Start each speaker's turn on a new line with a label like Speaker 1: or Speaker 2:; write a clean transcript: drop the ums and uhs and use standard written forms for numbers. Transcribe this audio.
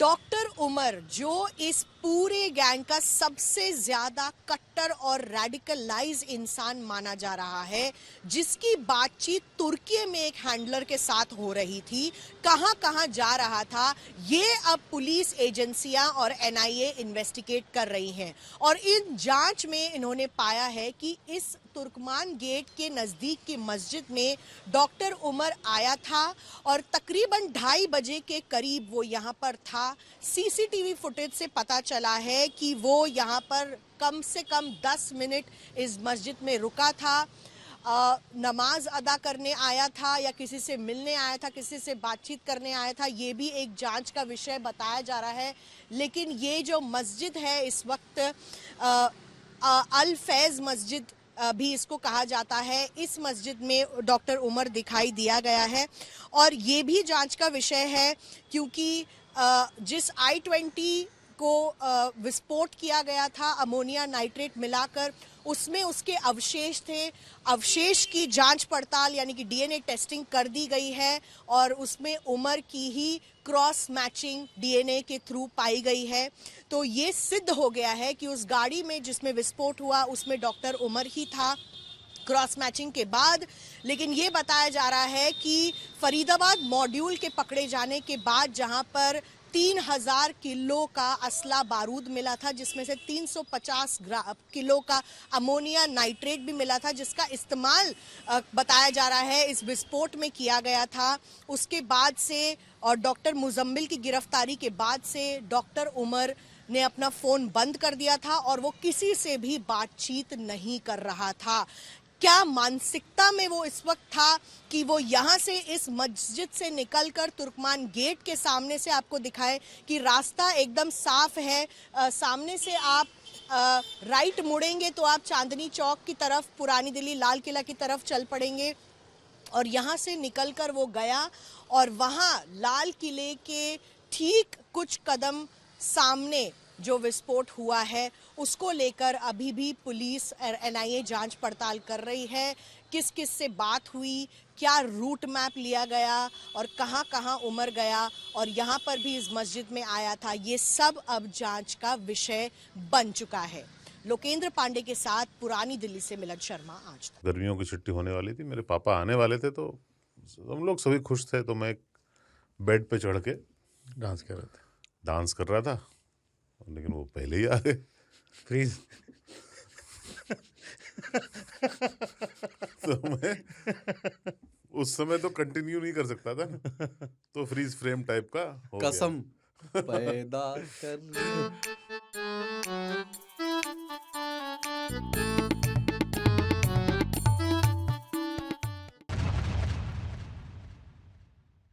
Speaker 1: Doctor Umar, जो इस पूरे गैंग का सबसे ज्यादा कट्टर और रेडिकलाइज इंसान माना जा रहा है, जिसकी बातचीत तुर्की में एक हैंडलर के साथ हो रही थी, कहां कहां जा रहा था, ये अब पुलिस एजेंसियां और एनआईए इन्वेस्टिगेट कर रही हैं। और इन जांच में इन्होंने पाया है कि इस तुर्कमान गेट के नजदीक की मस्जिद में डॉक्टर उमर आया था और तकरीबन 2:30 बजे के करीब वो यहाँ पर था। सीसीटीवी फुटेज से पता चला है कि वो यहाँ पर कम से कम 10 मिनट इस मस्जिद में रुका था, नमाज अदा करने आया था या किसी से मिलने आया था, किसी से बातचीत करने आया था, ये भी एक जांच का विषय बताया जा रहा है। लेकिन ये जो मस्जिद है इस वक्त अल फैज़ मस्जिद भी इसको कहा जाता है, इस मस्जिद में डॉक्टर उमर दिखाई दिया गया है। और ये भी जांच का विषय है क्योंकि जिस I-20 को विस्फोट किया गया था अमोनिया नाइट्रेट मिलाकर, उसमें उसके अवशेष थे। अवशेष की जांच पड़ताल यानी कि डीएनए टेस्टिंग कर दी गई है और उसमें उमर की ही क्रॉस मैचिंग डीएनए के थ्रू पाई गई है। तो ये सिद्ध हो गया है कि उस गाड़ी में जिसमें विस्फोट हुआ उसमें डॉक्टर उमर ही था क्रॉस मैचिंग के बाद। लेकिन ये बताया जा रहा है कि फरीदाबाद मॉड्यूल के पकड़े जाने के बाद जहां पर 3000 किलो का असला बारूद मिला था, जिसमें से 350 किलो का अमोनिया नाइट्रेट भी मिला था, जिसका इस्तेमाल बताया जा रहा है इस विस्फोट में किया गया था। उसके बाद से और डॉक्टर मुजम्मिल की गिरफ्तारी के बाद से डॉक्टर उमर ने अपना फ़ोन बंद कर दिया था और वो किसी से भी बातचीत नहीं कर रहा था। क्या मानसिकता में वो इस वक्त था कि वो यहाँ से इस मस्जिद से निकलकर तुर्कमान गेट के सामने से आपको दिखाए कि रास्ता एकदम साफ है, सामने से आप राइट मुड़ेंगे तो आप चांदनी चौक की तरफ, पुरानी दिल्ली लाल किला की तरफ चल पड़ेंगे। और यहाँ से निकलकर वो गया और वहाँ लाल किले के ठीक कुछ कदम सामने जो विस्फोट हुआ है उसको लेकर अभी भी पुलिस एनआईए जांच पड़ताल कर रही है। किस किस से बात हुई, क्या रूट मैप लिया गया और कहां कहां उमर गया और यहां पर भी इस मस्जिद में आया था, ये सब अब जांच का विषय बन चुका है। लोकेंद्र पांडे के साथ पुरानी दिल्ली से मिलन शर्मा, आज तक।
Speaker 2: गर्मियों की छुट्टी होने वाली थी, मेरे पापा आने वाले थे तो हम लोग सभी खुश थे। तो मैं एक बेड पे चढ़ के डांस कर रहा था, लेकिन वो पहले ही आ गए।
Speaker 3: फ्रीज।
Speaker 2: तो मैं उस समय तो कंटिन्यू नहीं कर सकता था ना, तो फ्रीज फ्रेम टाइप का हो गया।
Speaker 3: कसम पैदा कर